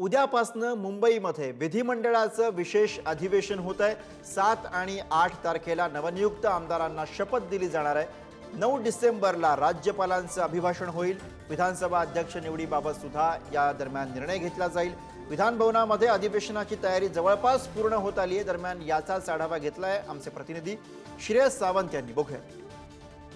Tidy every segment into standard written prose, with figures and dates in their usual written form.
उद्यापासनं मुंबईमध्ये विधिमंडळाचं विशेष अधिवेशन होत आहे। 7 आणि 8 तारखेला नवनियुक्त आमदारांना शपथ दिली जाणार आहे। 9 डिसेंबरला राज्यपालांचं अभिभाषण होईल। विधानसभा अध्यक्ष निवडीबाबत सुद्धा या दरम्यान निर्णय घेतला जाईल। विधान भवनामध्ये अधिवेशनाची तयारी जवळपास पूर्ण होत आली आहे। दरम्यान याचाच आढावा घेतलाय आमचे प्रतिनिधी श्रेयस सावंत यांनी। बघूया।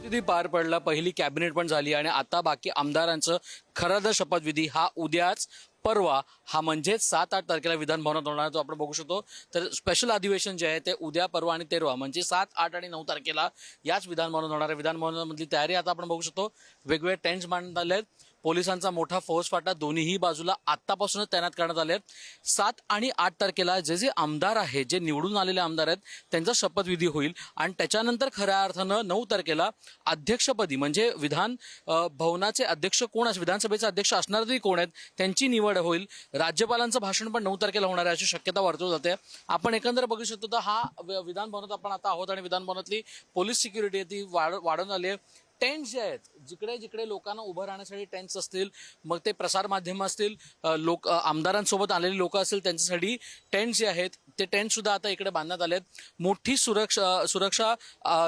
विधी पार पडला, पहिली कॅबिनेट पण झाली आणि आता बाकी आमदारांचं खरं शपथविधी हा उद्याच परवा हा म्हणजे 7-8 तारखेला विधान भवनात होणार तो आपण बघू शकतो। तर स्पेशल अधिवेशन जे आहे ते उद्या परवा आणि 13 म्हणजे 7, 8 आणि 9 तारखेला याच विधान भवनात होणार आहे। विधान भवनामधली तयारी आता आपण बघू शकतो। वेगवेगळे टेंट्स बांधण्यात आले आहेत। पोलिसांचा मोठा फौजफाटा दोन्हीही बाजूला आतापासूनच तैनात करण्यात आले आहेत। 7 आणि 8 तारखेला जे जे आमदार आहेत, जे निवडून आलेले आमदार आहेत त्यांचा शपथविधी होईल आणि त्याच्यानंतर खऱ्या अर्थानं 9 तारखेला अध्यक्षपदी म्हणजे विधान भवनाचे अध्यक्ष कोण असतील, विधानसभेचे अध्यक्ष असणार तरी कोण आहेत त्यांची निवड होईल। राज्यपालांचं भाषण पण 9 तारखेला होणार आहे अशी शक्यता वर्तवली जाते। आपण एकंदर बघू शकतो तर हा विधान भवनात आपण आता आहोत आणि विधान भवनातली पोलीस सिक्युरिटी ती वाढवून आली आहे। टेंट्स जे आहेत, जिकडे जिकडे लोकांना उभं राहण्यासाठी टेंट्स असतील, मग ते प्रसार माध्यम असतील, लोक आमदारांसोबत आलेले लोक असतील त्यांच्यासाठी टेंट्स जे आहेत ते टेंट सुद्धा आता इकडे बांधण्यात आले आहेत। मोठी सुरक्षा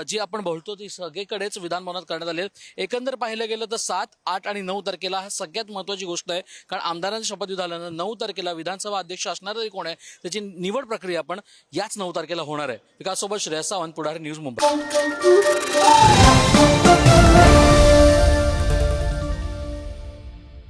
जी आपण बोलतो ती सगळीकडेच विधान भवनात करण्यात आली आहे। एकंदर पाहिलं गेलं तर 7, 8 आणि 9 तारखेला हा सगळ्यात महत्त्वाची गोष्ट आहे, कारण आमदारांचा शपथविधी झाल्यानंतर 9 तारखेला विधानसभा अध्यक्ष असणार तरी कोण आहे त्याची निवड प्रक्रिया पण याच 9 तारखेला होणार आहे। विकाससोबत श्रेयस सावंत, पुढारी न्यूज, मुंबई।